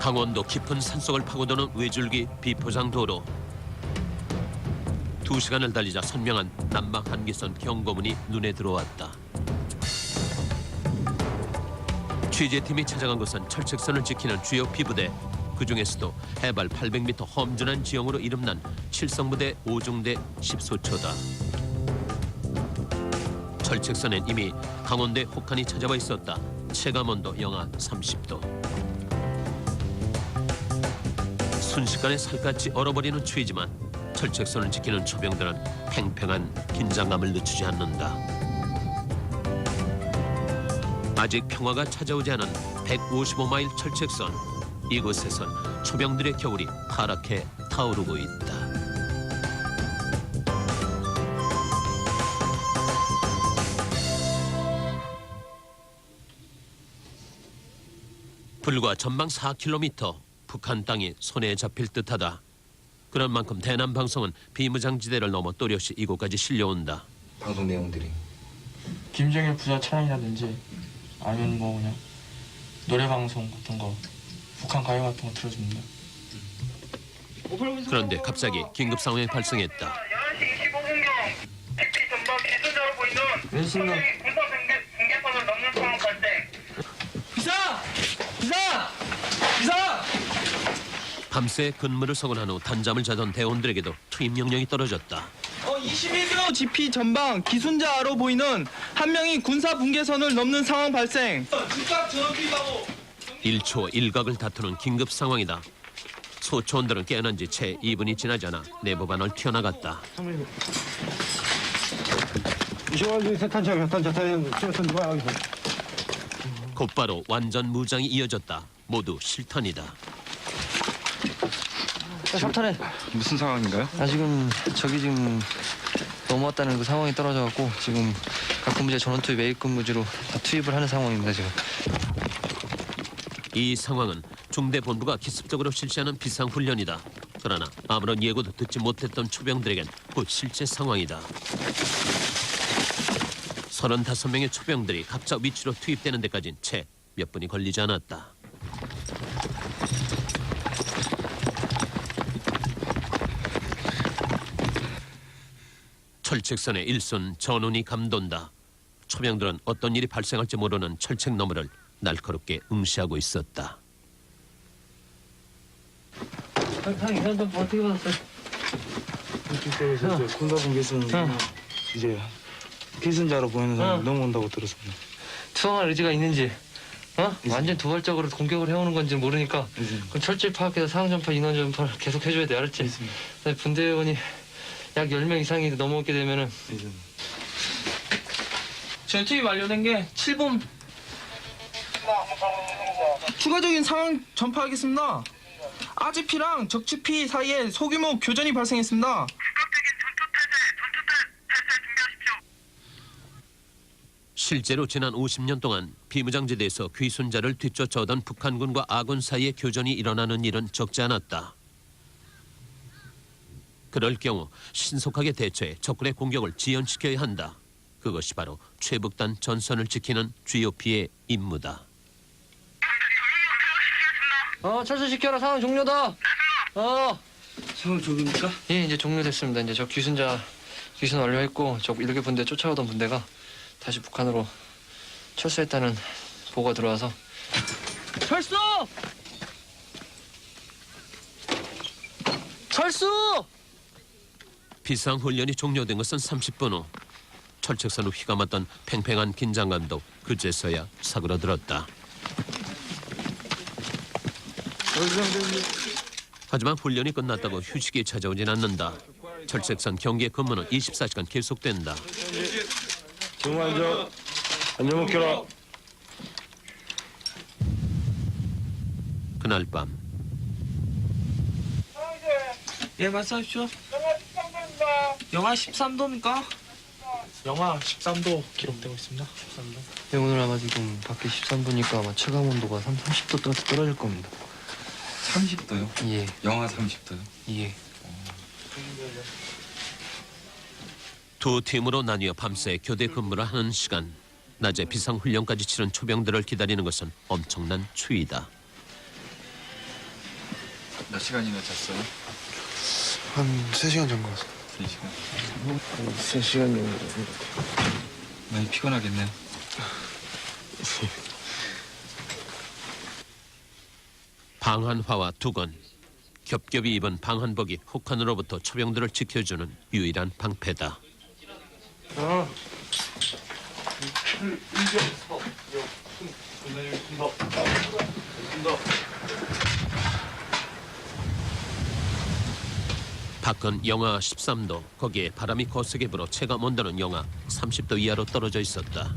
강원도 깊은 산속을 파고드는 외줄기 비포장 도로. 2시간을 달리자 선명한 남방 한계선 경고문이 눈에 들어왔다. 취재팀이 찾아간 곳은 철책선을 지키는 주요 피부대. 그중에서도 해발 800m 험준한 지형으로 이름난 칠성부대 5중대 10소초다. 철책선엔 이미 강원도의 혹한이 찾아와 있었다. 체감온도 영하 30도. 순식간에 살갗이 얼어버리는 추위지만 철책선을 지키는 초병들은 팽팽한 긴장감을 늦추지 않는다. 아직 평화가 찾아오지 않은 155마일 철책선. 이곳에선 초병들의 겨울이 파랗게 타오르고 있다. 불과 전방 4km, 북한 땅이 손에 잡힐 듯하다. 그런 만큼 대남방송은 비무장지대를 넘어 또렷이 이곳까지 실려온다. 방송 내용들이 김정일 부자 찬양이라든지 아니면 뭐 그냥 노래 방송 같은 거, 북한 가요 같은 거 틀어줍니다. 그런데 갑자기 긴급 상황이 발생했다. 11시 25분경 대피 전방 기술자로 보이는 몇 시나? 군사 붕괴선을 넘는 상황 발생. 비상! 비상! 비상! 밤새 근무를 서건한 후 단잠을 자던 대원들에게도 투입 명령이 떨어졌다. 21교 GP 전방 기순자로 보이는 한 명이 군사 붕괴선을 넘는 상황 발생. 즉각 전원투입하고 1초 1각을 다투는 긴급 상황이다. 소초원들은 깨어난 지 채 2분이 지나지 않아 내부반을 튀어나갔다. 곧바로 완전 무장이 이어졌다. 모두 실탄이다. 삼탄해. 무슨 상황인가요? 지금 적이 지금 넘어왔다는 그 상황이 떨어져갖고 지금 각 근무제 전원투입 매입 근무지로 다 투입을 하는 상황입니다 지금. 이 상황은 중대 본부가 기습적으로 실시하는 비상훈련이다. 그러나 아무런 예고도 듣지 못했던 초병들에겐 곧 실제 상황이다. 35명의 초병들이 각자 위치로 투입되는 데까지는 채 몇 분이 걸리지 않았다. 철책선의 일손 전운이 감돈다. 초병들은 어떤 일이 발생할지 모르는 철책 너머를 날카롭게 응시하고 있었다. 형 이런 좀 어떻게 받았어요? 군사 붕괴선 이제 기순자로 보이는 사람 넘어온다고 들었습니다. 투항할 의지가 있는지 완전 도발적으로 공격을 해오는 건지 모르니까 그럼 철저히 파악해서 상황 전파, 인원 전파 계속 해줘야 돼, 알았지? 분대원이 약 10명 이상이 넘어오게 되면은 전투입 완료된 게 7분. 추가적인 상황 전파하겠습니다. 아지피랑 적지피 사이에 소규모 교전이 발생했습니다. 즉각적인 전투 탈퇴 준비하십시오. 실제로 지난 50년 동안 비무장지대에서 귀순자를 뒤쫓아오던 북한군과 아군 사이의 교전이 일어나는 일은 적지 않았다. 그럴 경우 신속하게 대처해 적군의 공격을 지연시켜야 한다. 그것이 바로 최북단 전선을 지키는 GOP의 임무다. 철수시켜라. 상황 종료다. 상황 종료입니까? 예, 이제 종료됐습니다. 이제 저 귀순 완료했고 저 일개 분대 쫓아오던 분대가 다시 북한으로 철수했다는 보고가 들어와서 철수! 철수! 비상훈련이 종료된 것은 30분 후. 철책선을 휘감았던 팽팽한 긴장감도 그제서야 사그러들었다. 하지만 훈련이 끝났다고 휴식이 찾아오진 않는다. 철책선 경계 근무는 24시간 계속된다. 정말 안전 켜라. 그날 밤 예, 말씀하십시오. 영하 13도입니까? 영하 13도 기록되고 있습니다. 13도. 네, 오늘 아마 지금 밖에 13도니까 아마 체감 온도가 30도 떨어질 겁니다. 30도요? 예, 영하 30도요? 예. 두 팀으로 나뉘어 밤새 교대 근무를 하는 시간. 낮에 비상훈련까지 치른 초병들을 기다리는 것은 엄청난 추위다. 몇 시간이나 잤어요? 한 3시간 정도 왔어요. 3시간. 3시간 정도. 많이 피곤하겠네요. 방한화와 두건, 겹겹이 입은 방한복이 혹한으로부터 처병들을 지켜주는 유일한 방패다. 밖은 영하 13도, 거기에 바람이 거세게 불어 체감 온도는 영하 30도 이하로 떨어져 있었다.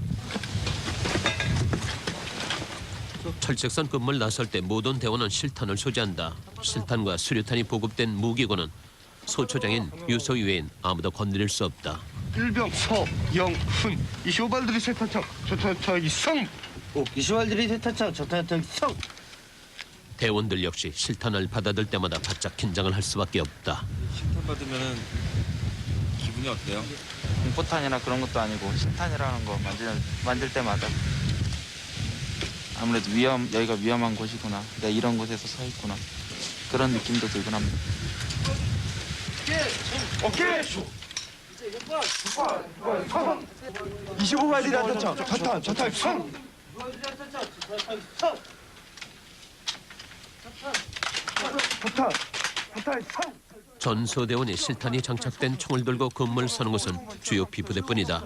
철책선 근무를 나설 때 모든 대원은 실탄을 소지한다. 실탄과 수류탄이 보급된 무기고는 소초장인 유소희 외엔 아무도 건드릴 수 없다. 일병 서영훈 25발들이 세탄창 저탄창이 성 20발들이 세탄창 저탄창 성. 대원들 역시 실탄을 받아들 때마다 바짝 긴장을 할 수밖에 없다. 실탄 받으면 기분이 어때요? 공포탄이나 그런 것도 아니고 실탄이라는 거 만들 때마다 아무래도 여기가 위험한 곳이구나. 내가 이런 곳에서 서 있구나. 그런 느낌도 들곤 합니다. 오케이 25발들이 세탄창 저탄 성 저탄 성 전소대원이 실탄이 장착된 총을 들고 근무를 서는 것은 주요 비부대뿐이다.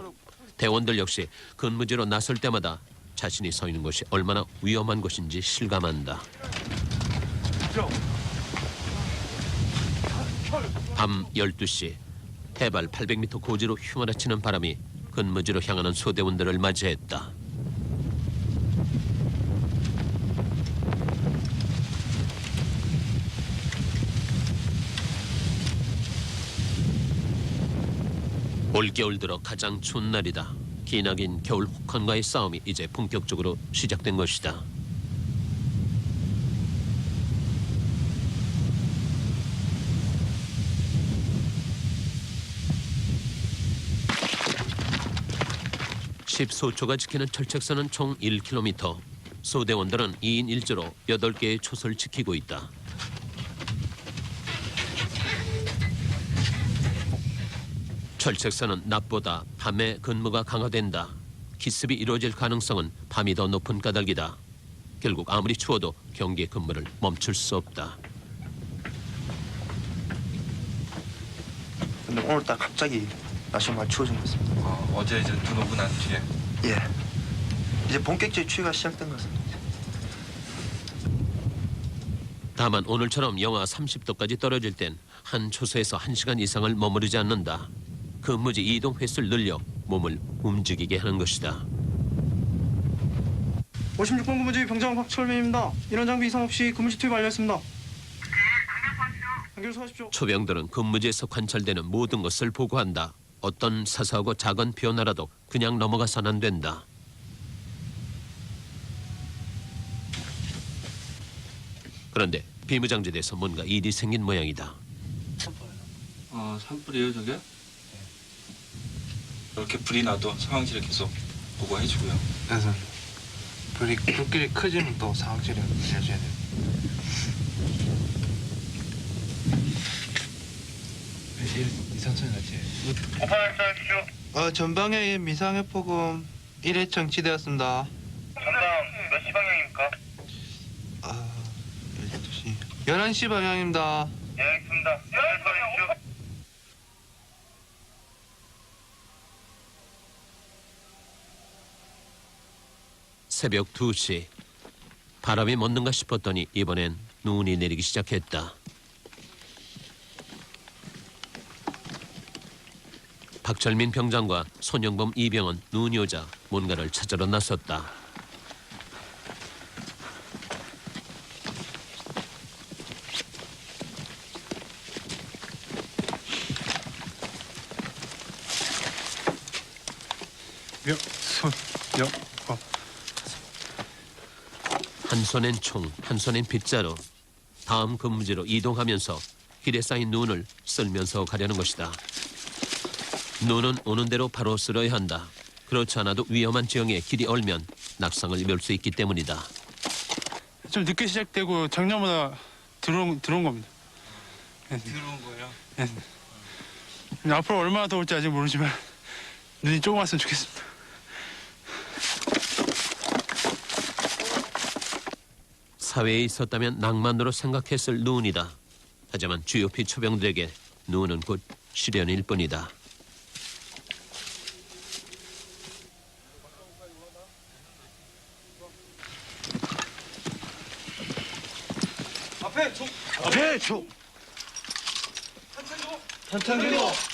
대원들 역시 근무지로 나설 때마다 자신이 서 있는 곳이 얼마나 위험한 곳인지 실감한다. 밤 12시 해발 800m 고지로 휘몰아치는 바람이 근무지로 향하는 소대원들을 맞이했다. 올겨울 들어 가장 추운 날이다. 기나긴 겨울 혹한과의 싸움이 이제 본격적으로 시작된 것이다. (10소초가) 지키는 철책선은 총 1km. 소대원들은 2인 1조로 8개의 촛을 지키고 있다. 철책선은 낮보다 밤에 근무가 강화된다. 기습이 이루어질 가능성은 밤이 더 높은 까닭이다. 결국 아무리 추워도 경계 근무를 멈출 수 없다. 근데 오늘따라 갑자기 날씨가 많이 추워진 것 같습니다. 어제 이제 눈 오고 난 뒤에 예. 이제 본격적인 추위가 시작된 것 같습니다. 다만 오늘처럼 영하 30도까지 떨어질 땐 한 초소에서 1시간 이상을 머무르지 않는다. 근무지 이동 횟수를 늘려 몸을 움직이게 하는 것이다. 56번 근무지 병장 박철민입니다. 이런 장비 이상 없이 근무지 투입 완료했습니다. 단결 수고하십시오. 초병들은 근무지에서 관찰되는 모든 것을 보고한다. 어떤 사소하고 작은 변화라도 그냥 넘어가선 안 된다. 그런데 비무장지대에서 뭔가 일이 생긴 모양이다. 산불이에요 저게? 이렇게 불이 나도 상황실을 계속 보고해주고요. 그래서 불길이 커지면 또 상황실에 알려줘야 돼요. 이상천이 같이. 전방에 미상의 폭음 1회 정치되었습니다. 전방 몇 시 방향입니까? 11시 방향입니다. 예, 알겠습니다. 연락하십시오. 새벽 2시. 바람이 멎는가 싶었더니 이번엔 눈이 내리기 시작했다. 박철민 병장과 손영범 이병은 눈이 오자 뭔가를 찾으러 나섰다. 한 손엔 총, 한 손엔 빗자루. 다음 근무지로 이동하면서 길에 쌓인 눈을 쓸면서 가려는 것이다. 눈은 오는 대로 바로 쓸어야 한다. 그렇지 않아도 위험한 지형에 길이 얼면 낙상을 입을 수 있기 때문이다. 좀 늦게 시작되고 작년보다 들어온 겁니다. 들어온 거예요? 앞으로 얼마나 더 올지 아직 모르지만 눈이 조금 왔으면 좋겠습니다. 사회에 있었다면 낭만으로 생각했을 누운이다. 하지만 GOP 초병들에게 누운은 곧 시련일 뿐이다. 앞에 줘.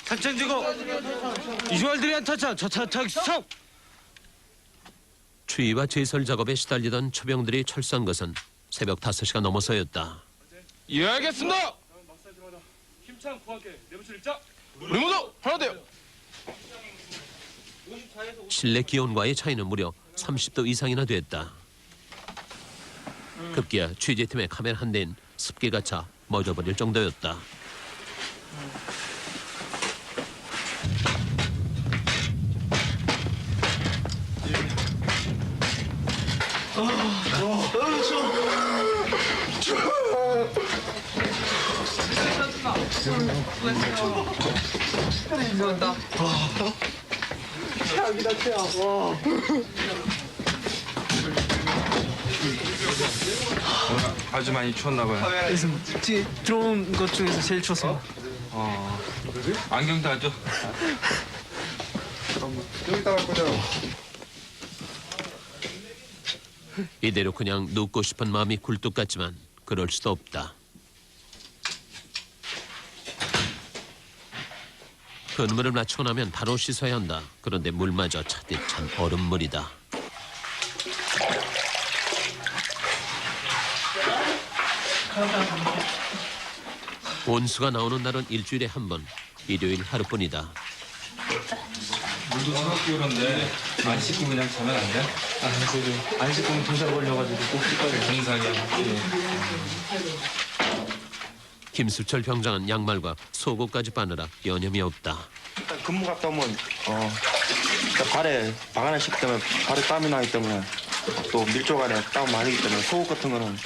탄창 주고. 이주얼들이한 탄창, 저 탄창 성. 추위와 제설 작업에 시달리던 초병들이 철수한 것은 새벽 5시가 넘어서였다. 예, 알겠습니다. 힘찬 고학계 내부실 입장. 우리 모두 하나 돼요. 실내 기온과의 차이는 무려 30도 이상이나 됐다. 급기야 취재팀의 카메라 한 대인 습기가 차 멎어버릴 정도였다. 아주 많이 추웠나 봐요. 그래서 들어온 것 중에서 제일 추웠습니다. 안경도 하죠? 이대로 그냥 눕고 싶은 마음이 굴뚝 같지만 그럴 수도 없다. 근무를 마치고 나면 바로 씻어야 한다. 그런데 물마저 차디 찬 얼음물이다. 온수가 나오는 날은 일주일에 한 번, 일요일 하루뿐이다. 물도 차갑고 그런데 안 씻고 그냥 자면 안 돼? 안 씻으면 동살 걸려가지고 꼭 씻어야 돼. 정상이야. 김수철 병장은 양말과 속옷까지 빠느라 여념이 없다. 일단 근무 갔다 오면 일단 발에 방 안에 씻기 때문에 발에 땀이 나기 때문에 또 밀접 안에 땀 많이기 때문에 속옷 같은 거는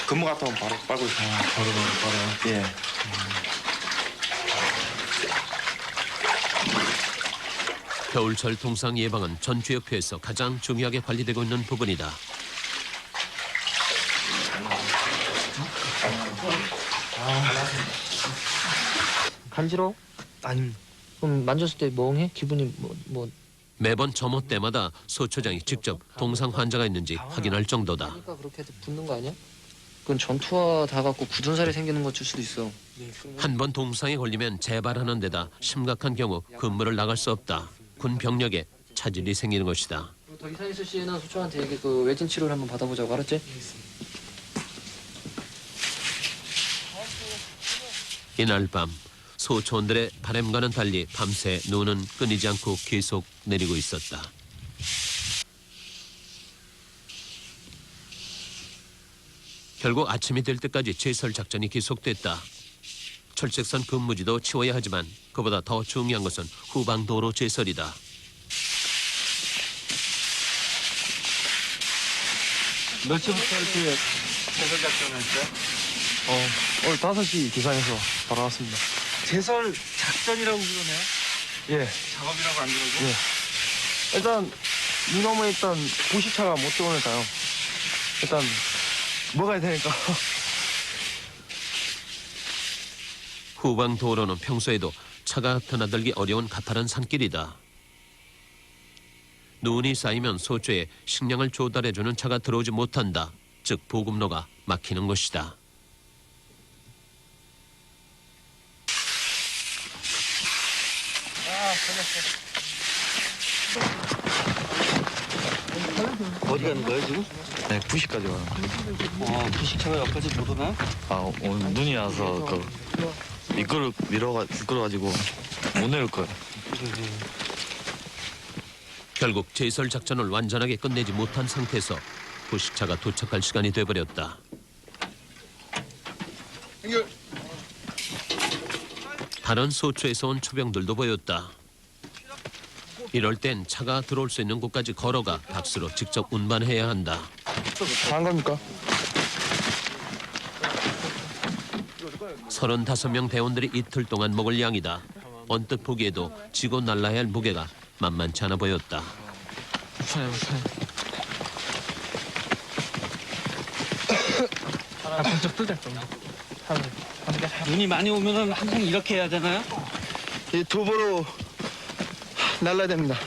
근무 갔다 오면 바로 빨고 있어요. 바로. 예. 겨울철 동상 예방은 전투협회에서 가장 중요하게 관리되고 있는 부분이다. 간지러워? 아닙니다. 그럼 만졌을 때 멍해? 기분이 뭐 매번 점호 때마다 소처장이 직접 동상 환자가 있는지 확인할 정도다. 그러니까 그렇게 해도 붓는 거 아니야? 그건 전투와 다 갖고 굳은 살이 생기는 것일 수도 있어. 한 번 동상에 걸리면 재발하는 데다 심각한 경우 근무를 나갈 수 없다. 군 병력에 차질이 생기는 것이다. 더 이상 있을 시에는 소총한테 얘기 그 외진 치료를 한번 받아보자고 알았지? 이날 밤 소초원들의 바람과는 달리 밤새 눈은 끊이지 않고 계속 내리고 있었다. 결국 아침이 될 때까지 제설 작전이 계속됐다. 철책선 근무지도 치워야 하지만 그보다 더 중요한 것은 후방도로 제설이다. 며칠부터 이렇게 제설 작전을 했어요? 오늘 5시 기상해서 바로 왔습니다. 제설 작전이라고 그러네요. 예. 작업이라고 안 그러고? 예. 일단 눈 오면 일단 보식차가 못 들어오니까요. 일단 먹어야 되니까. 후방도로는 평소에도 차가 드나들기 어려운 가파른 산길이다. 눈이 쌓이면 소초에 식량을 조달해주는 차가 들어오지 못한다. 즉 보급로가 막히는 것이다. 어디 가는 거예요 지금? 네, 9시까지 와요. 부식차가 여기까지 못 오나? 아, 오늘 눈이 와서 미끄러가지고 못 내릴 거예요. 결국 제설 작전을 완전하게 끝내지 못한 상태에서 부식차가 도착할 시간이 돼버렸다. 다른 소초에서 온 초병들도 보였다. 이럴 땐 차가 들어올 수 있는 곳까지 걸어가 박스로 직접 운반해야 한다. 한 겁니까? 35명 대원들이 이틀 동안 먹을 양이다. 언뜻 보기에도 지고 날라야 할 무게가 만만치 않아 보였다. 불편해. 번쩍 뜰 정도. 눈이 많이 오면은 항상 이렇게 해야 되나요? 이 두부로 날라야 됩니다.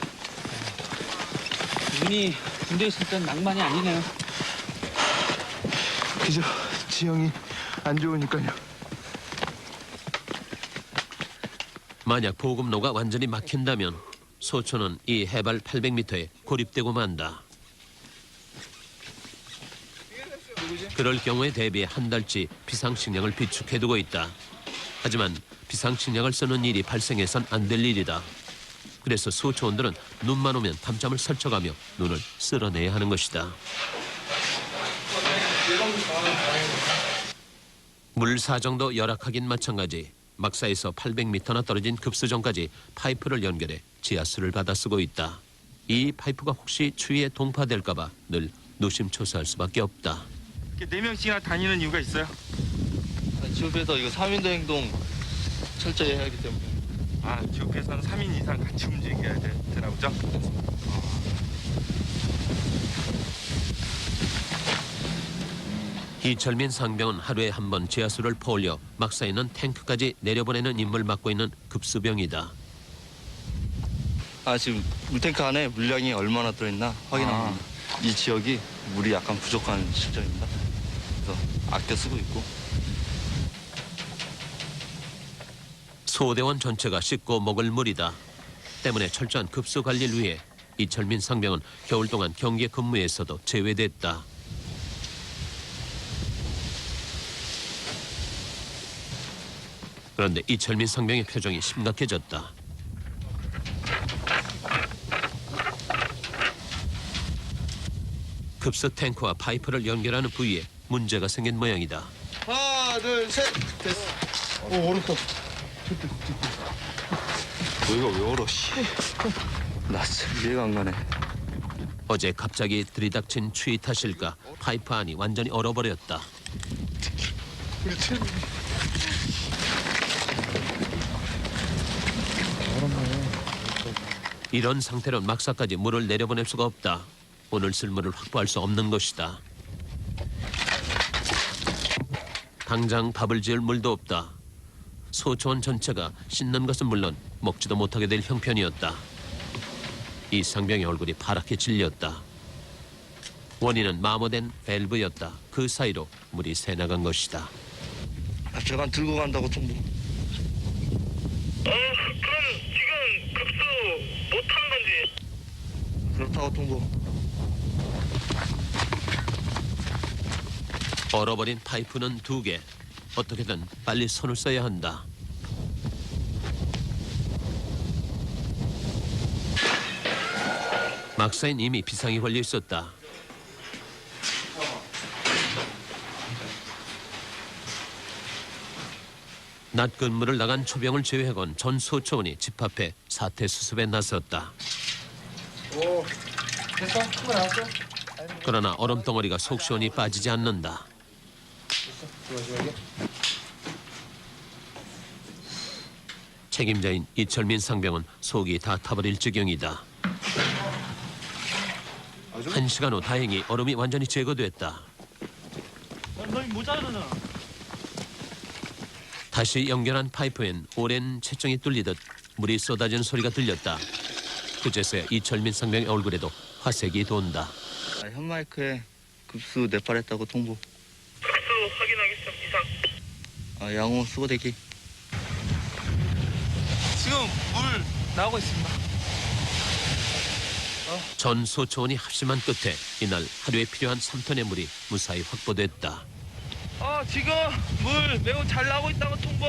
눈이 군대 있을 땐 낭만이 아니네요. 그저 지형이 안 좋으니까요. 만약 보급로가 완전히 막힌다면 소초는 이 해발 800m에 고립되고 만다. 그럴 경우에 대비해 한 달치 비상식량을 비축해두고 있다. 하지만 비상식량을 쓰는 일이 발생해선 안 될 일이다. 그래서 소초원들은 눈만 오면 밤잠을 설쳐가며 눈을 쓸어내야 하는 것이다. 물 사정도 열악하긴 마찬가지. 막사에서 800m나 떨어진 급수정까지 파이프를 연결해 지하수를 받아 쓰고 있다. 이 파이프가 혹시 추위에 동파될까 봐 늘 노심초사할 수밖에 없다. 4명씩이나 다니는 이유가 있어요? 지역에서 이거 3인도 행동 철저히 해야 하기 때문에. 아, 지역에서는 3인 이상 같이 움직여야 되나 보죠? 이철민 상병은 하루에 한 번 지하수를 퍼올려 막사에 있는 탱크까지 내려보내는 임무를 맡고 있는 급수병이다. 지금 물탱크 안에 물량이 얼마나 들어있나 확인합니다. 이 지역이 물이 약간 부족한 실정입니다. 그래서 아껴 쓰고 있고. 소대원 전체가 씻고 먹을 물이다. 때문에 철저한 급수 관리를 위해 이철민 상병은 겨울 동안 경계 근무에서도 제외됐다. 그런데 이철민 상병의 표정이 심각해졌다. 급수 탱크와 파이프를 연결하는 부위에 문제가 생긴 모양이다. 하나, 둘, 셋. 됐어. 오, 어렵다. 이거 왜 얼어? 나 진짜 이해가 안 가네. 어제 갑자기 들이닥친 추위 탓일까 파이프 안이 완전히 얼어버렸다. 이런 상태로 막사까지 물을 내려보낼 수가 없다. 오늘 쓸 물을 확보할 수 없는 것이다. 당장 밥을 지을 물도 없다. 소초원 전체가 씻는 것은 물론 먹지도 못하게 될 형편이었다. 이 상병의 얼굴이 파랗게 질렸다. 원인은 마모된 밸브였다. 그 사이로 물이 새나간 것이다. 저간 들고 간다고 통보. 그럼 지금 급수 못한 건지? 그렇다고 통보. 얼어버린 파이프는 2개. 어떻게든 빨리 손을 써야 한다. 막사엔 이미 비상이 걸려 있었다. 낮 근무를 나간 초병을 제외하곤 전 소초원이 집 앞에 사태 수습에 나섰다. 오, 됐어? 한번 나왔어? 그러나 얼음덩어리가 속 시원히 빠지지 않는다. 책임자인 이철민 상병은 속이 다 타버릴 지경이다. 1시간 후 다행히 얼음이 완전히 제거됐다. 너희 모자르나? 다시 연결한 파이프엔 오랜 채정이 뚫리듯 물이 쏟아지는 소리가 들렸다. 그제서야 이철민 상병의 얼굴에도 화색이 돈다. 현마이크에 급수 내팔했다고 통보. 급수 확인하겠습니다. 이상. 양호 수고 대기. 지금 물 나오고 있습니다. 전 소초원이 합심한 끝에 이날 하루에 필요한 3톤의 물이 무사히 확보됐다. 지금 물 매우 잘 나오고 있다고 통보.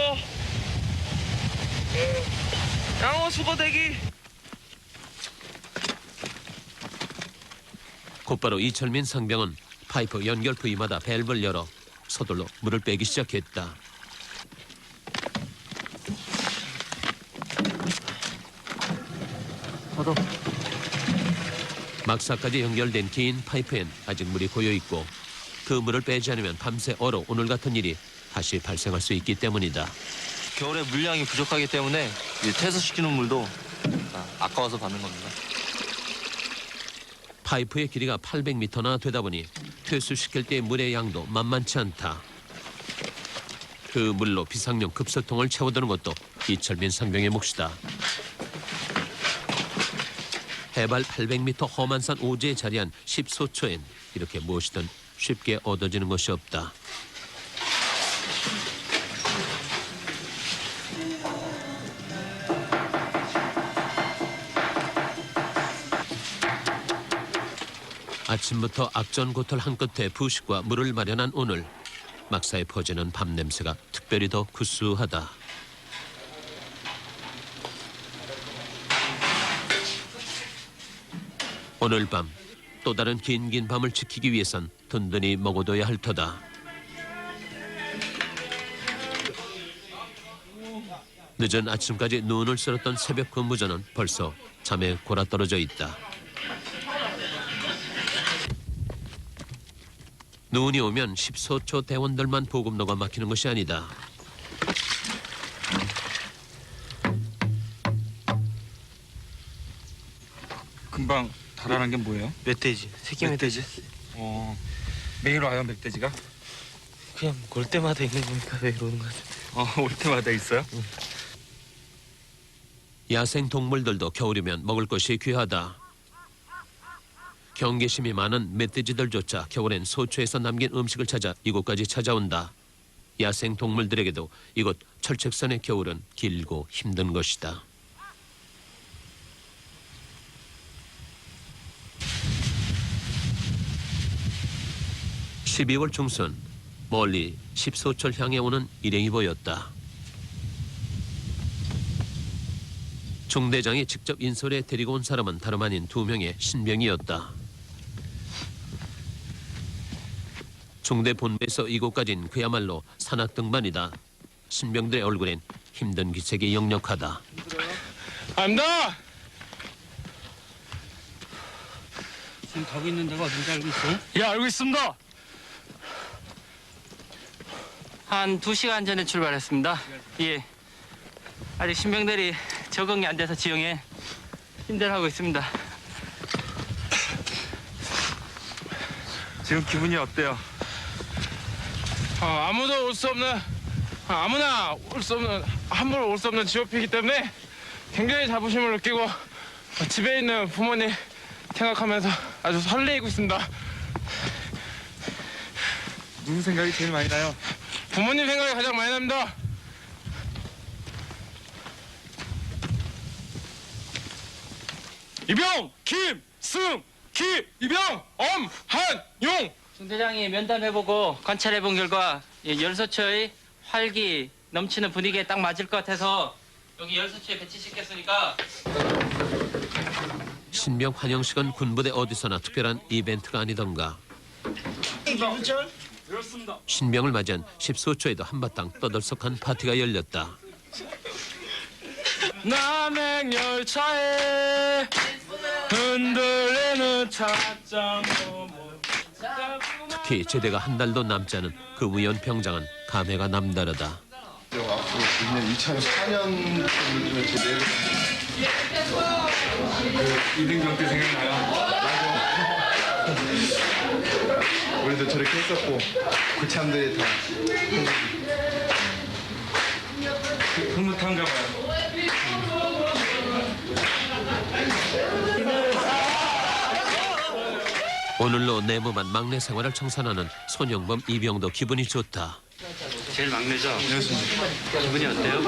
양호 수고 대기. 곧바로 이철민 상병은 파이프 연결 부위마다 밸브를 열어 서둘러 물을 빼기 시작했다. 막사까지 연결된 긴 파이프엔 아직 물이 고여 있고 그 물을 빼지 않으면 밤새 얼어 오늘 같은 일이 다시 발생할 수 있기 때문이다. 겨울에 물량이 부족하기 때문에 이 퇴수시키는 물도 아까워서 받는 겁니다. 파이프의 길이가 800m나 되다 보니 퇴수시킬 때의 물의 양도 만만치 않다. 그 물로 비상용 급수통을 채워두는 것도 이철민 상병의 몫이다. 해발 800m 험한 산 오지에 자리한 10소초엔 이렇게 무엇이든 쉽게 얻어지는 것이 없다. 아침부터 악전고털 한 끝에 부식과 물을 마련한 오늘, 막사에 퍼지는 밤 냄새가 특별히 더 구수하다. 오늘 밤 또 다른 긴 밤을 지키기 위해선 든든히 먹어둬야 할 터다. 늦은 아침까지 눈을 쓸었던 새벽 근무자는 벌써 잠에 골아떨어져 있다. 눈이 오면 10소초 대원들만 보급로가 막히는 것이 아니다. 금방 달아난 게 뭐예요? 멧돼지, 새끼 멧돼지. 매일 와요, 멧돼지가? 그냥 올 때마다 있는 거니까 왜 이러는 거지? 올 때마다 있어요? 야생 동물들도 겨울이면 먹을 것이 귀하다. 경계심이 많은 멧돼지들조차 겨울엔 소초에서 남긴 음식을 찾아 이곳까지 찾아온다. 야생 동물들에게도 이곳 철책선의 겨울은 길고 힘든 것이다. 12월 중순 멀리 10소초를 향해 오는 일행이 보였다. 중대장이 직접 인솔에 데리고 온 사람은 다름 아닌 2명의 신병이었다. 중대 본부에서 이곳까진 그야말로 산악등반이다. 신병들의 얼굴엔 힘든 기색이 역력하다. 압니다. 지금 가고 있는 데가 어딘지 알고 있어요? 예, 알고 있습니다. 한 2시간 전에 출발했습니다. 예. 아직 신병들이 적응이 안 돼서 지형에 힘들어하고 있습니다. 지금 기분이 어때요? 아무도 올 수 없는, 아무나 올 수 없는, 함부로 올 수 없는 GOP이기 때문에 굉장히 자부심을 느끼고 집에 있는 부모님 생각하면서 아주 설레이고 있습니다. 누구 생각이 제일 많이 나요? 부모님 생각이 가장 많이 납니다. 이병, 김, 승, 기, 이병, 엄, 한, 용. 중대장이 면담해보고 관찰해본 결과 열소초의 활기 넘치는 분위기에 딱 맞을 것 같아서 여기 열소초에 배치시켰으니까. 신병 환영식은 군부대 어디서나 특별한 이벤트가 아니던가. 신병을 맞이한 10소초에도 한바탕 떠들썩한 파티가 열렸다. 남행열차에 흔들리는 찻장. 특히 제대가 한 달도 남지 않은 그 무연 병장은 감회가 남다르다. 앞으로 우리는 2004년 제대 이등병 때 생각나요? 우리도 저렇게 했었고 그 참들이 다 흐뭇한가 봐요. 오늘로 내무반 막내 생활을 청산하는 손영범 이병도 기분이 좋다. 제일 막내죠? 기분이 어때요?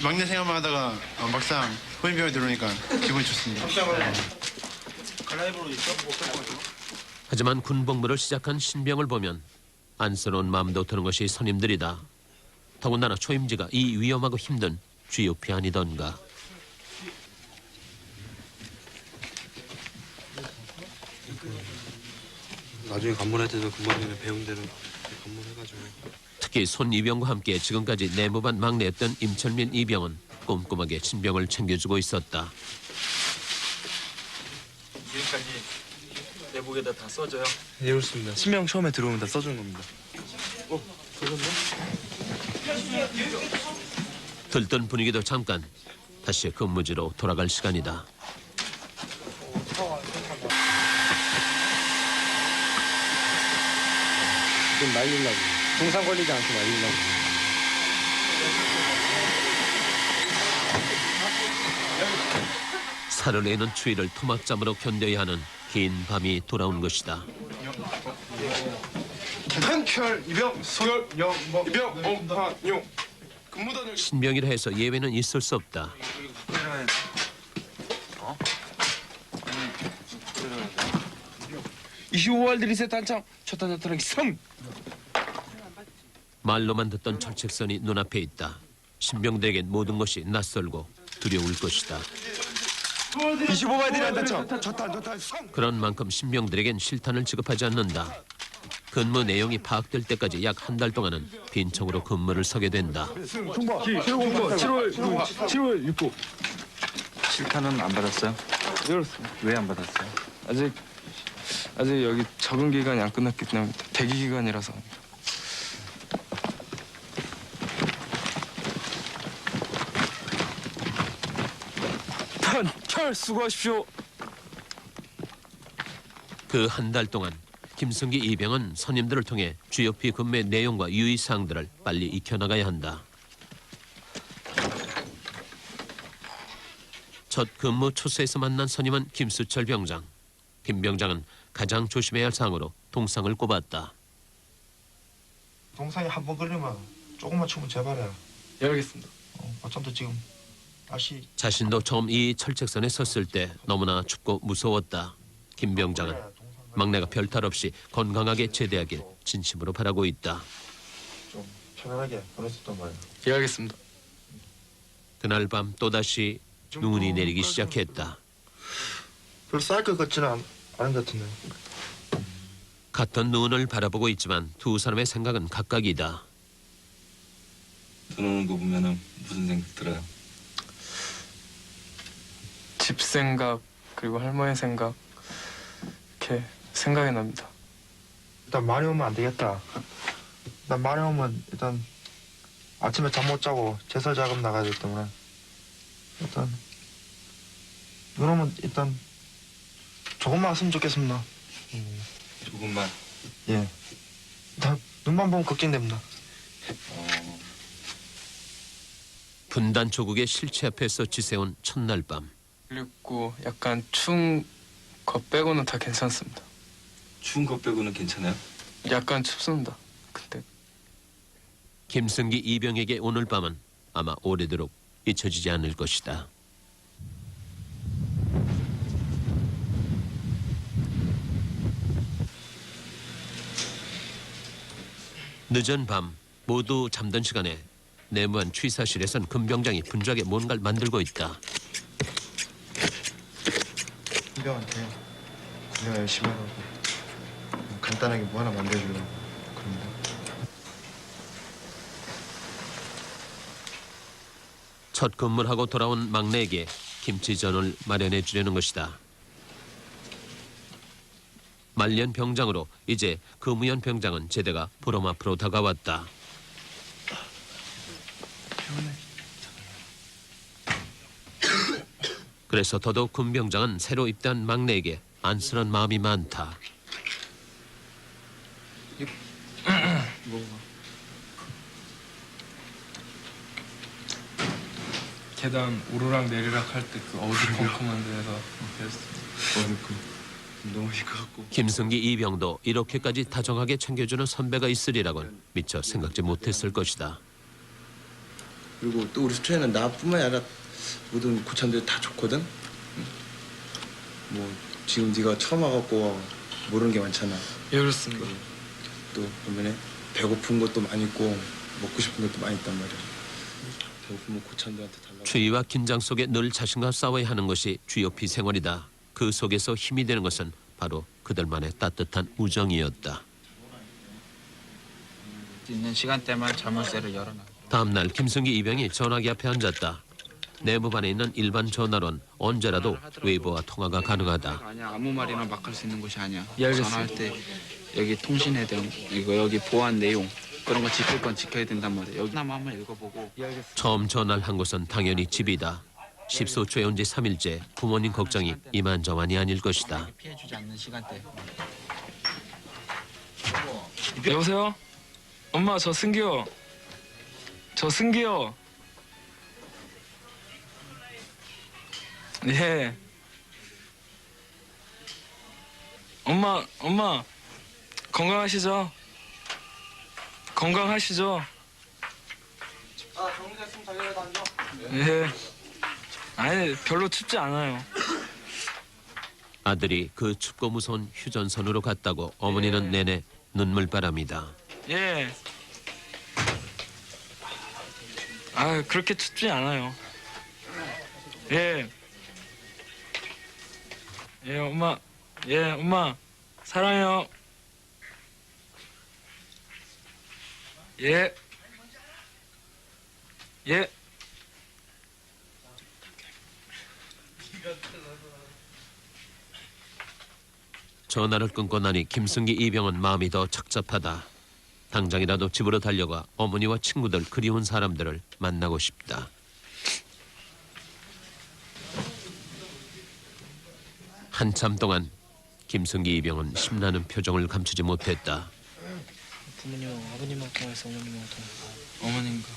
막내 생활만 하다가 막상 호인병에 들어오니까 기분이 좋습니다. 하지만 군복무를 시작한 신병을 보면 안쓰러운 마음도 드는 것이 선임들이다. 더군다나 초임지가 이 위험하고 힘든 GOP 아니던가. 나중에 간문할 때도 금방전에 배운 대로 간문해가지고. 특히 손 이병과 함께 지금까지 내무반 막내였던 임철민 이병은 꼼꼼하게 신병을 챙겨주고 있었다. 지금까지 내복에다 다 써줘요. 예, 그렇습니다. 신명 처음에 들어오면 다 써주는 겁니다. 들뜬 분위기도 잠깐 다시 근무지로 돌아갈 시간이다. 좀 말리려고. 동상 걸리지 않게 말리려고. 살을 내는 추위를 토막잠으로 견뎌야 하는 긴 밤이 돌아온 것이다. 한결 이병 소열 영뭐 이병 옹판용 근무단을 신병이라 해서 예외는 있을 수 없다. 어? 25월 드리세 단창 초탄자트랑 성 말로만 듣던 철책선이 눈앞에 있다. 신병들에겐 모든 것이 낯설고 두려울 것이다. 25월 드리세 단창 초탄 성 그런 만큼 신병들에겐 실탄을 지급하지 않는다. 근무 내용이 파악될 때까지 약 한 달 동안은 빈청으로 근무를 서게 된다. 7월 6부 실탄은 안 받았어요? 왜 안 받았어요? 아직 여기 적응 기간이 안 끝났기 때문에 대기 기간이라서. 단철 수고하십시오. 그 한 달 동안 김승기 이병은 선임들을 통해 GOP 근무의 내용과 유의사항들을 빨리 익혀나가야 한다. 첫 근무 초소에서 만난 선임은 김수철 병장. 김 병장은 가장 조심해야 할 사항으로 동상을 꼽았다. 동상이 한 번 걸리면 조금만 추면 재발해. 예, 알겠습니다. 어쩜 지금 날씨 자신도 처음 이 철책선에 섰을 때 너무나 춥고 무서웠다. 김 병장은 막내가 별탈 없이 건강하게 제대하길 진심으로 바라고 있다. 좀 편안하게 보냈었단 말이야. 예, 알겠습니다. 그날 밤 또다시 눈이 내리기 시작했다. 별로 쌀 것 같지는 않은 것 같은데. 같은 눈을 바라보고 있지만 두 사람의 생각은 각각이다. 눈 오는 거 보면은 무슨 생각 들어요? 집 생각 그리고 할머니 생각 이렇게 생각이 납니다. 일단 많이 오면 안 되겠다. 일단 많이 오면 일단 아침에 잠 못 자고 제설 작업 나가야 되기 때문에 일단 눈 오면 일단 조금만 왔으면 좋겠습니다. 조금만. 예. 일단 눈만 보면 걱정됩니다. 분단 조국의 실체 앞에서 지새운 첫날 밤. 그리고 약간 추운 거 빼고는 다 괜찮습니다. 추운 거 빼고는 괜찮아요? 약간 춥습니다. 근데 김승기 이병에게 오늘 밤은 아마 오래도록 잊혀지지 않을 것이다. 늦은 밤 모두 잠든 시간에 내무한 취사실에선 금 병장이 분주하게 뭔가를 만들고 있다. 신병한테 군용 열심히 하라고 간단하게 뭐 하나 만들어주려고 그럽니다. 첫 근무를 하고 돌아온 막내에게 김치전을 마련해 주려는 것이다. 말년 병장으로 이제 금우연 병장은 제대가 보름 앞으로 다가왔다. 그래서 더더욱 금 병장은 새로 입대한 막내에게 안쓰러운 마음이 많다. 계단 오르락 내리락 할 때 그 어두컴컴한 데에서 배웠어요. 너무 시끄럽고. 김승기 이병도 이렇게까지 다정하게 챙겨주는 선배가 있으리라곤 미처 생각지 못했을 것이다. 그리고 또 우리 수초에는 나뿐만 아니라 모든 고참들 다 좋거든. 응? 뭐 지금 네가 처음 와갖고 모르는 게 많잖아. 예, 그렇습니다. 또 보면은 배고픈 것도 많이 있고 먹고 싶은 것도 많이 있단 말이야. 배고프면 고참들한테 달라고. 추위와 긴장 속에 늘 자신과 싸워야 하는 것이 GOP 생활이다. 그 속에서 힘이 되는 것은 바로 그들만의 따뜻한 우정이었다. 있는 시간대만 자물쇠를 열어놔. 다음 날 김승기 이병이 전화기 앞에 앉았다. 내무반에 있는 일반 전화로는 언제라도 외부와 통화가 가능하다. 아니야, 아무 말이나 막 할 수 있는 곳이 아니야. 예, 알겠습니다. 전화할 때 여기 통신해야 돼. 이거 여기 보안 내용 그런 거 지킬 건 지켜야 된단 말이에요. 여기 한번 읽어보고. 처음 전화를 한 곳은 당연히 집이다. 십소초에 온 지 3일째 부모님 걱정이 이만저만이 아닐 것이다. 피해주지 않는 시간대. 여보세요? 엄마, 저 승기요. 저 승기요. 예. 엄마, 건강하시죠? 건강하시죠? 정리됐으면 자기라도 앉아. 예. 아니, 별로 춥지 않아요. 아들이 그 춥고 무서운 휴전선으로 갔다고 어머니는 내내 눈물바람이다. 예. 아, 그렇게 춥지 않아요. 예. 예, 엄마. 예, 엄마. 사랑해요. 예. 예. 전화를 끊고 나니 김승기 이병은 마음이 더 착잡하다. 당장이라도 집으로 달려가 어머니와 친구들 그리운 사람들을 만나고 싶다. 한참 동안 김승기 이병은 심란한 표정을 감추지 못했다. 부모님하고 아버님하고 통화해서 어머님하고 통화. 어머님과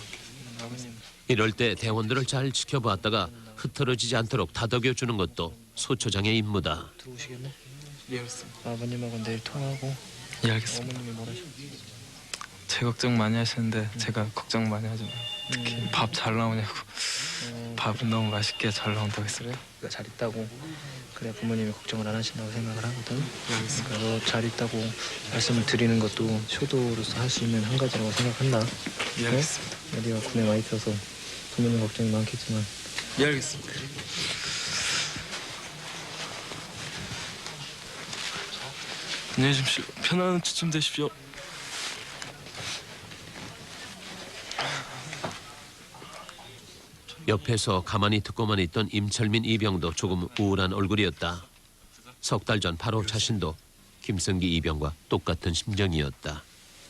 아버님. 이럴 때 대원들을 잘 지켜봤다가 흐트러지지 않도록 다독여주는 것도 소초장의 임무다. 들어오시겠네? 예, 알겠습니다. 아버님하고 내일 통화하고. 예, 알겠습니다. 어머님이 뭐라 하셔? 제 걱정 많이 하시는데 제가 걱정 많이 하죠. 특히 밥 잘 나오냐고. 밥은 너무 맛있게 잘 나온다고 했어요. 그래? 잘 있다고. 그래 부모님이 걱정을 안 하신다고 생각을 하거든. 알겠습니다. 그러니까 너 잘 있다고 말씀을 드리는 것도 효도로서 할 수 있는 한 가지라고 생각한다. 예, 알겠습니다. 네가 군에 와 있어서 부모님 걱정이 많겠지만. 예, 알겠습니다. 안녕히 계십시오. 편안한 주춤 되십시오. 옆에서 가만히 듣고만 있던 임철민 이병도 조금 우울한 얼굴이었다. 석 달 전 바로 자신도 김승기 이병과 똑같은 심정이었다.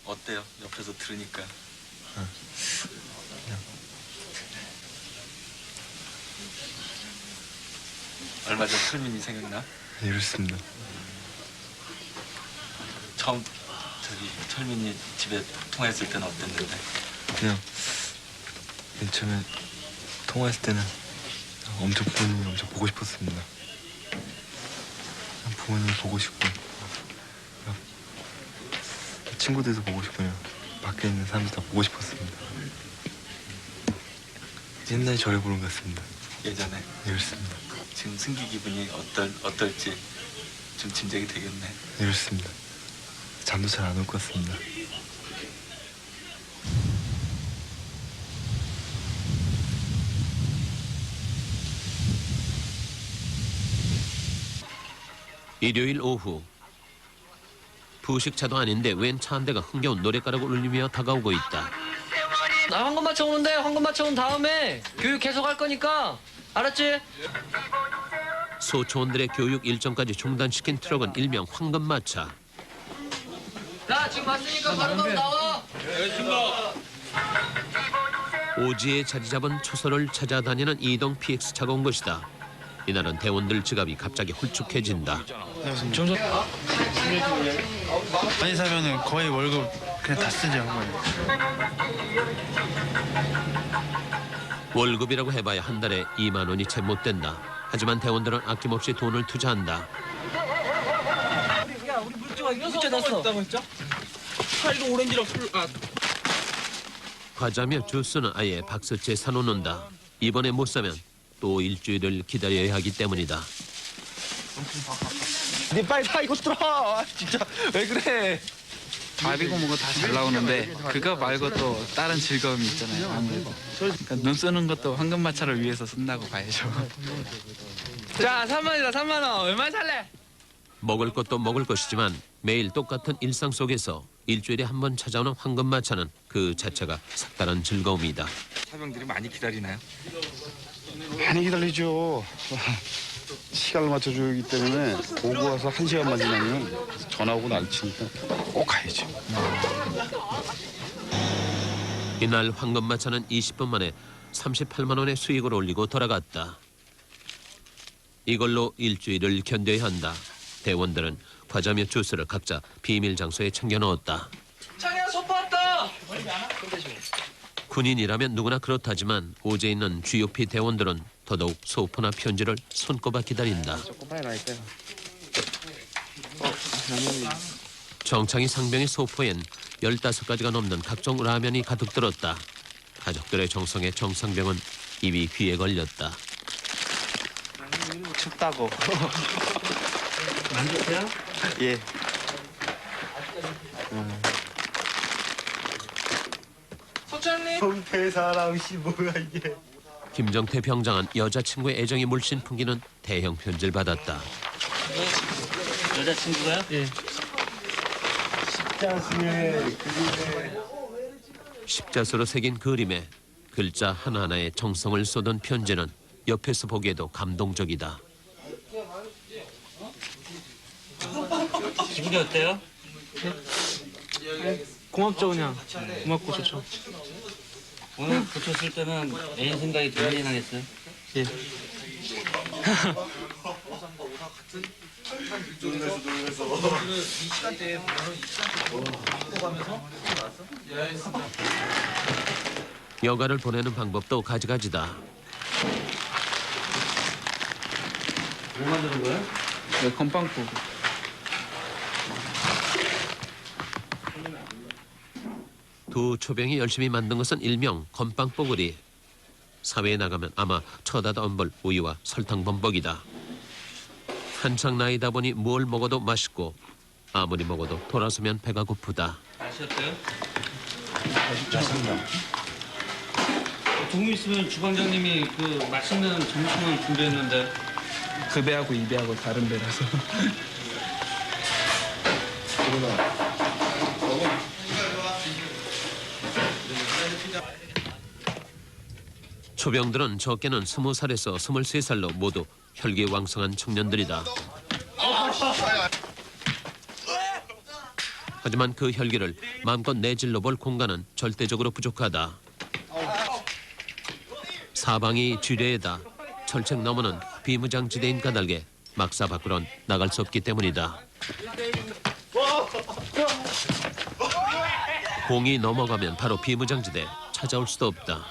어때요? 옆에서 들으니까. 얼마 전 철민이 생각나? 네, 이렇습니다. 처음 철민이 집에 통화했을 때는 어땠는데? 그냥 맨 처음에 통화했을 때는 부모님이 엄청 보고 싶었습니다. 부모님 보고 싶고 친구들도 보고 싶고 밖에 있는 사람들 다 보고 싶었습니다. 옛날 저를 보는 것 같습니다. 예전에? 네, 그렇습니다. 지금 승기 기분이 어떨지 좀 짐작이 되겠네. 네, 그렇습니다. 잠도 잘 안 올 것 같습니다. 일요일 오후 부식차도 아닌데 웬 차 한 대가 흥겨운 노랫가락을 울리며 다가오고 있다. 나 황금 맞춰 오는데 황금 맞춰 온 다음에 교육 계속 할 거니까 알았지? 소초원들의 교육 일정까지 중단시킨 트럭은 일명 황금마차. 나 지금 왔으니까 바로 나와. 오지에 자리 잡은 초선을 찾아다니는 이동 PX차가 온 것이다. 이날은 대원들 지갑이 갑자기 홀쭉해진다. 많이 사면은 거의 월급 그냥 다 쓰지 한 거예요. 월급이라고 해봐야 한 달에 2만 원이 채 못 된다. 하지만 대원들은 아낌없이 돈을 투자한다. 야, 우리 물자 났어. 파이도 오렌지랑 술. 과자며 주스는 아예 박스째 사놓는다. 이번에 못 사면 또 일주일을 기다려야 하기 때문이다. 니 빨리 사 이거 들어. 진짜 왜 그래? 밥이고 뭐고 다 잘 나오는데 그거 말고 또 다른 즐거움이 있잖아요. 아무래도. 그러니까 눈 쓰는 것도 황금마차를 위해서 쓴다고 봐야죠. 자, 3만이다. 3만 원. 얼마 살래? 먹을 것도 먹을 것이지만 매일 똑같은 일상 속에서 일주일에 한 번 찾아오는 황금마차는 그 자체가 색다른 즐거움이다. 사병들이 많이 기다리나요? 많이 기다리죠. 시간을 맞춰주기 때문에 오고 와서 1시간만 지나면 전화오고 난리치니까 꼭 가야지. 이날 황금마차는 20분 만에 38만 원의 수익을 올리고 돌아갔다. 이걸로 일주일을 견뎌야 한다. 대원들은 과자며 주스를 각자 비밀 장소에 챙겨 넣었다. 창이야 소파 왔다. 군인이라면 누구나 그렇다지만 오제 있는 GOP 대원들은 더더욱 소포나 편지를 손꼽아 기다린다. 정창희 상병의 소포엔 15가지가 넘는 각종 라면이 가득 들었다. 가족들의 정성에 정상병은 입이 귀에 걸렸다. 춥다고. 만족해요? 예. 소장님. 동태사랑씨 뭐야 이게. 김정태 병장은 여자친구의 애정이 물씬 풍기는 대형 편지를 받았다. 여자친구가요? 예. 십자수로 새긴 그림에 글자 하나하나에 정성을 쏟은 편지는 옆에서 보기에도 감동적이다. 기분이 어때요? 고맙죠 그냥. 고맙고 좋죠. 오늘 붙였을 때는 애인 생각이 더 많이 나겠어요? 예. 여가를 보내는 방법도 가지가지다. 뭐 만드는 거야? 네, 건빵국. 두 초병이 열심히 만든 것은 일명 건빵뽀글이. 사회에 나가면 아마 쳐다도 안 볼 우유와 설탕 범벅이다. 한창 나이다 보니 뭘 먹어도 맛있고 아무리 먹어도 돌아서면 배가 고프다. 맛이 어때요? 조금 있으면 주방장님이 그 맛있는 점심을 준비했는데. 그 배하고 이 배하고 다른 배라서. 초병들은 적게는 20살에서 23살로 모두 혈기왕성한 청년들이다. 하지만 그 혈기를 마음껏 내질러 볼 공간은 절대적으로 부족하다. 사방이 쥐레에다 철책 너머는 비무장지대인 까닭에 막사 밖으론 나갈 수 없기 때문이다. 공이 넘어가면 바로 비무장지대 찾아올 수도 없다.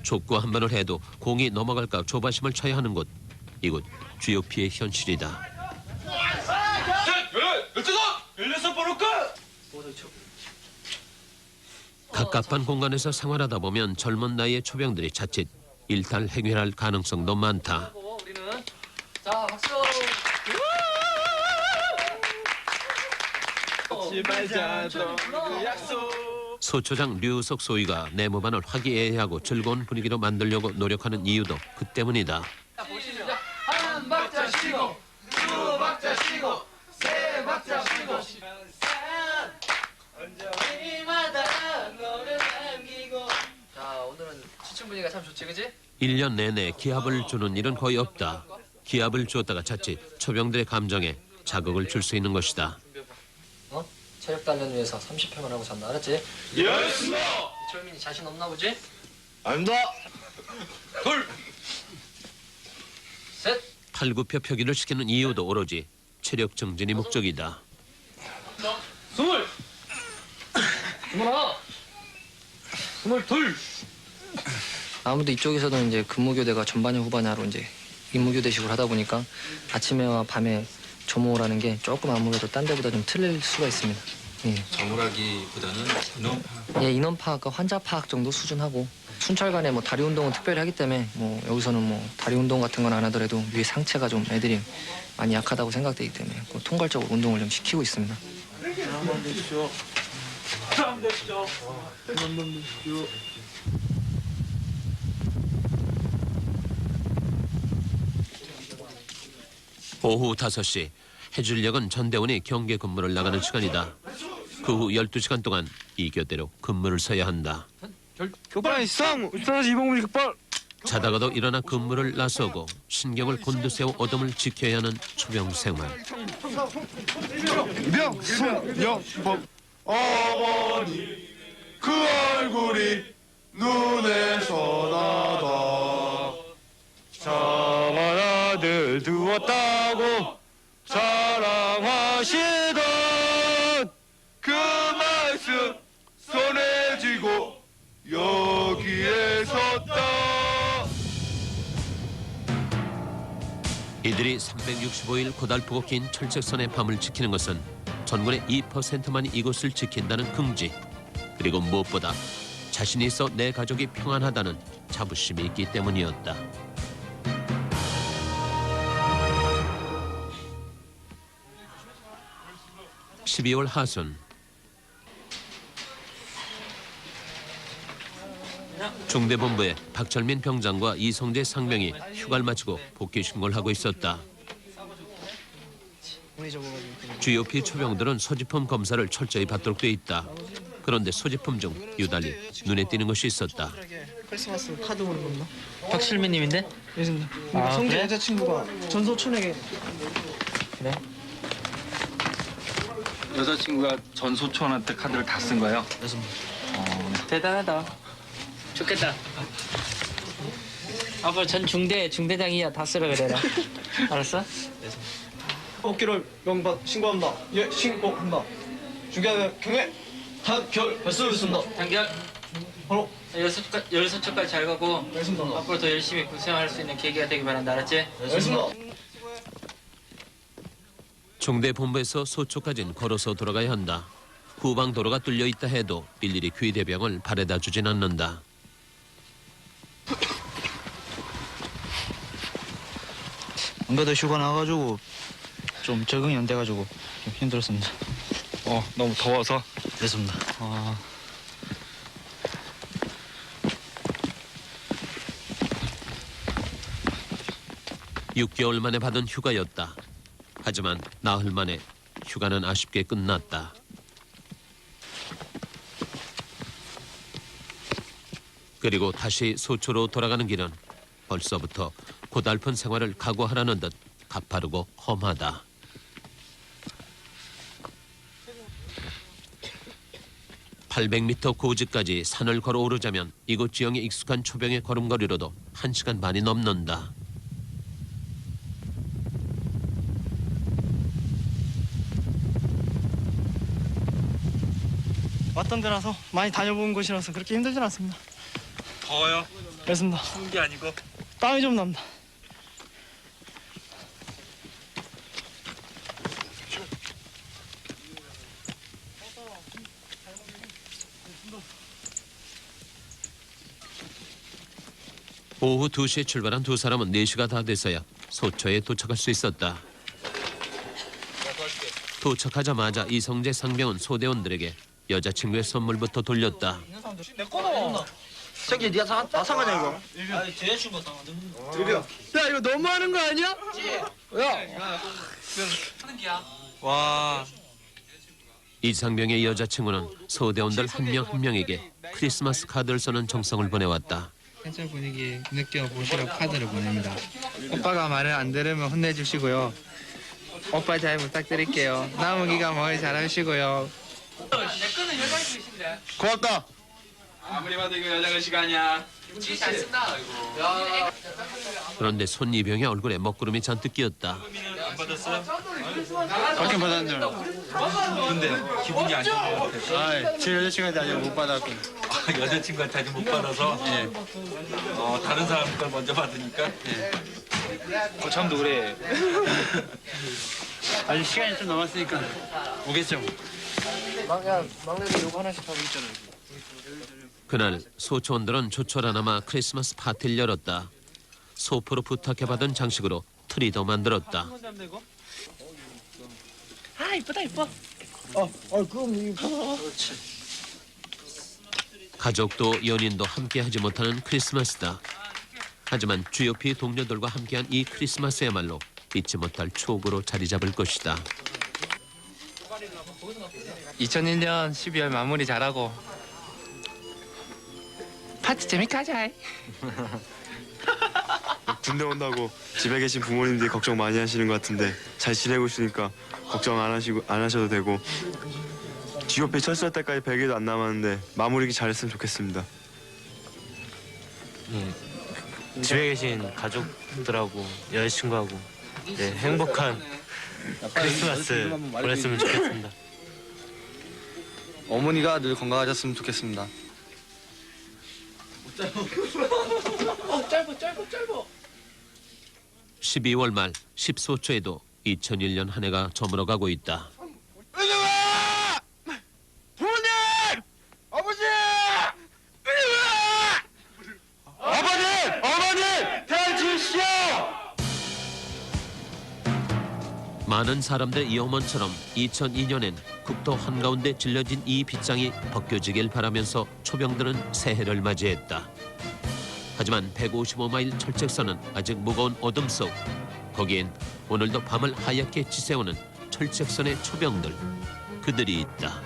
족구 한 번을 해도 공이 넘어갈까 조바심을 쳐야 하는 곳. 이곳 GOP의 현실이다. 갑갑한 공간에서 생활하다 보면 젊은 나이의 초병들이 자칫 일탈행위할 가능성도 많다. 우리는 자 박수. 소초장 류석 소위가 내무반을 화기애애하고 즐거운 분위기로 만들려고 노력하는 이유도 그 때문이다. 한 박자 쉬고 두 박자 쉬고 세 박자 쉬고 언제마다 너를 남기고. 자 오늘은 지친 분위기가 참 좋지 그지? 1년 내내 기합을 주는 일은 거의 없다. 기합을 주었다가 자칫 초병들의 감정에 자극을 줄 수 있는 것이다. 어? 체력 단련 위해서 30회만 하고 잔다 알았지? 예, 알겠습니다. 이철민이 자신 없나 보지? 아닙니다. 둘 셋. 팔굽혀 펴기를 시키는 이유도 오로지 체력 증진이 목적이다. 스물 스물하나 스물둘. 아무도 이쪽에서는 이제 근무교대가 전반야 후반야로 이제 임무교대식으로 하다 보니까 아침에와 밤에 조모라는 게 조금 아무래도 딴 데보다 좀 틀릴 수가 있습니다. 예. 정밀하기보다는 인원 파악. 예, 인원 파악과 환자 파악 정도 수준하고 순찰간에 뭐 다리 운동은 특별히 하기 때문에 뭐 여기서는 뭐 다리 운동 같은 건 안 하더라도 위에 상체가 좀 애들이 많이 약하다고 생각되기 때문에 그 통괄적으로 운동을 좀 시키고 있습니다. 한번 되십시오. 한번 되십시오. 한번 되십시오. 오후 5시 해줄역은 전대원이 경계 근무를 나가는 시간이다. 그 후 12시간 동안 이 교대로 근무를 서야 한다. 급발 이상! 울산시 이봉문이 급발! 자다가도 일어나 근무를 나서고 신경을 곤두세워 어둠을 지켜야 하는 초병 생활. 명승영법 어머니 그 얼굴이 눈에 선하다. 자만 아들 두었다고 자랑하시던 그 말씀 손에 쥐고 여기에 섰다. 이들이 365일 고달프고 긴 철책선의 밤을 지키는 것은 전군의 2%만이 이곳을 지킨다는 긍지, 그리고 무엇보다 자신이 있어 내 가족이 평안하다는 자부심이 있기 때문이었다. (12월) 하순, 중대본부에 박철민 병장과 이성재 상병이 휴가를 마치고 복귀 신고를 하고 있었다. GOP 초병들은 소지품 검사를 철저히 받도록 돼 있다. 그런데 소지품 중 유달리 눈에 띄는 것이 있었다. 크리스마스 카드 오는 건가? 박실미님인데? 예습니다. 아, 성재 그래? 여자친구가 전소촌에게. 그래? 여자친구가 전 소촌한테 카드를 다 쓴 거예요? 대단하다. 좋겠다. 앞으로 전 중대장이야 다 쓰라 그래라. 알았어? 어깨를 명받 신고한다. 예, 신고한다. 중요하면 경례 단결 발수를 쏜다. 단결. 바로 열소초까지 잘 가고 알겠습니다. 앞으로 더 열심히 군생활할 수 있는 계기가 되길 바란다. 알았지? 알겠습니다. 중대본부에서 소초까지는 걸어서 돌아가야 한다. 후방 도로가 뚫려 있다 해도 일일이 귀대병을 바래다 주진 않는다. 안 그래도 휴가 나가지고 좀 적응이 안 돼가지고 좀 힘들었습니다. 너무 더워서? 그렇습니다. 6개월 만에 받은 휴가였다. 하지만 나흘 만에 휴가는 아쉽게 끝났다. 그리고 다시 소초로 돌아가는 길은 벌써부터 고달픈 생활을 각오하라는 듯 가파르고 험하다. (800m) 고지까지 산을 걸어 오르자면 이곳 지형에 익숙한 초병의 걸음걸이로도 1시간 반이 넘는다. 왔던 데라서 많이 다녀본 곳이라서 그렇게 힘들진 않습니다. 더워요? 그렇습니다. 추운 게 아니고? 땀이 좀 납니다. 오후 2시에 출발한 두 사람은 4시가 다 돼서야 소초에 도착할 수 있었다. 도착하자마자 이성재 상병은 소대원들에게 여자친구의 선물부터 돌렸다. 내 거다. 저기 네가 다 사가냐 이거? 아니 제 여자친구가 당하는 야 이거 너무하는 거 아니야? 야 하는 기야. 와. 이상병의 여자친구는 소대원들 한 명 한 명에게 크리스마스 카드를 써는 정성을 보내왔다. 현장 분위기 느껴보시라고 카드를 보냅니다. 오빠가 말을 안 들으면 혼내주시고요. 오빠 잘 부탁드릴게요. 남은 기간 머리 잘하시고요. 내 거는 여장이 계신데. 고맙다. 아무리 봐도 이거 여자가 시간이야. 김치 잘 쓴다 이거. 그런데 손이병의 얼굴에 먹구름이 잔뜩 끼었다. 안 받았어요? 받긴 받았는데. 근데 기분이 안 좋은 것 같아요. 제 여자친구한테 아직 못 받았고. 여자친구한테 아직 못 받아서? 예. 다른 사람 걸 먼저 받으니까? 고참도 그래. 아직 시간이 좀 남았으니까 오겠죠. 막내도 요거 하나씩 하고 있잖아요. 그날 소초원들은 조촐하나마 크리스마스 파티를 열었다. 소포로 부탁해받은 장식으로 트리도 만들었다. 아 이쁘다 이뻐. 그럼 이거. 가족도 연인도 함께하지 못하는 크리스마스다. 하지만 GOP 동료들과 함께한 이 크리스마스야말로 잊지 못할 추억으로 자리 잡을 것이다. 2001년 12월 마무리 잘하고 파티 재밌게 하자. 군대 온다고 집에 계신 부모님들이 걱정 많이 하시는 것 같은데 잘 지내고 있으니까 걱정 안 하셔도 되고 GOP 철수할 때까지 100일도 안 남았는데 마무리 잘했으면 좋겠습니다. 집에 계신 가족들하고 여자친구하고 행복한 크리스마스 보냈으면 좋겠습니다. 어머니가 늘 건강하셨으면 좋겠습니다. 짧아. 12월 말 10소초에도 2001년 한 해가 저물어가고 있다. 부모님! 아버지! 어머니! 대주시오! 많은 사람들 이어먼처럼 2002년엔 국토 한가운데 질려진 이 빗장이 벗겨지길 바라면서 초병들은 새해를 맞이했다. 하지만 155마일 철책선은 아직 무거운 어둠 속. 거기엔 오늘도 밤을 하얗게 지새우는 철책선의 초병들. 그들이 있다.